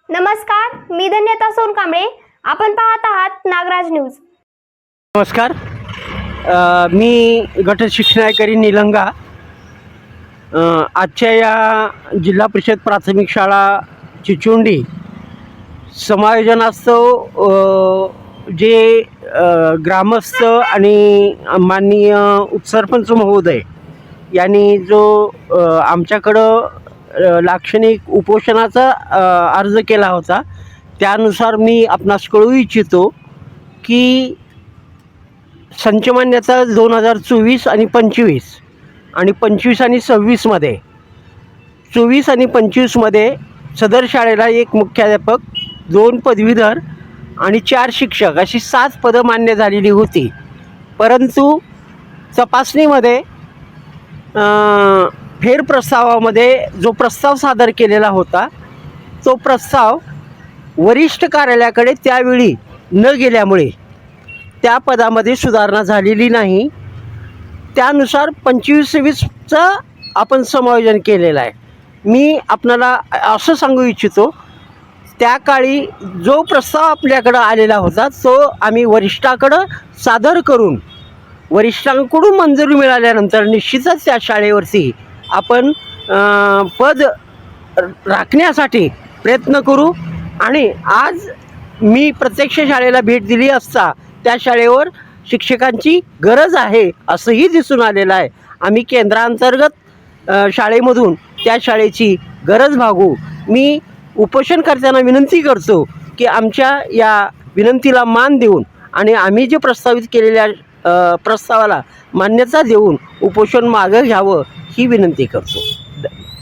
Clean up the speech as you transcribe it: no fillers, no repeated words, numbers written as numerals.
नमस्कार, मी धन्यता सोनकांबळे. आपण पाहत आहात नागराज न्यूज. नमस्कार. मी गट शिक्षणाधिकारी निलंगा. आजच्या या जिल्हा परिषद प्राथमिक शाळा चिचोंडी समायोजनास्तव जे ग्रामस्थ आणि माननीय उपसरपंच महोदय यांनी जो आमच्याकडं लाक्षणिक उपोषणाचा अर्ज केला होता, त्यानुसार मी आपणास कळवू इच्छितो की संचमान्यता 2024 आणि 25 आणि 25 आणि 26मध्ये 24 आणि 25मध्ये सदर शाळेला एक मुख्याध्यापक, 2 पदवीधर आणि 4 शिक्षक अशी 7 पदं मान्य झालेली होती. परंतु तपासणीमध्ये फेरप्रस्तावामध्ये जो प्रस्ताव सादर केलेला होता, तो प्रस्ताव वरिष्ठ कार्यालयाकडे त्यावेळी न गेल्यामुळे त्या पदामध्ये सुधारणा झालेली नाही. त्यानुसार 25-26चं आपण समायोजन केलेलं आहे. मी आपणाला असं सांगू इच्छितो, त्या काळी जो प्रस्ताव आपल्याकडं आलेला होता तो आम्ही वरिष्ठाकडं सादर करून वरिष्ठांकडून मंजुरी मिळाल्यानंतर निश्चितच त्या शाळेवरती आपण पद राखण्यासाठी प्रयत्न करू. आणि आज मी प्रत्यक्ष शाळेला भेट दिली असता त्या शाळेवर शिक्षकांची गरज आहे असंही दिसून आलेलं आहे. आम्ही केंद्रांतर्गत शाळेमधून त्या शाळेची गरज भागवू. मी उपोषणकर्त्यांना विनंती करतो की आमच्या या विनंतीला मान देऊन आणि आम्ही जे प्रस्तावित केलेल्या प्रस्तावाला मान्यता देऊन उपोषण मागं घ्यावं ही विनंती करतो.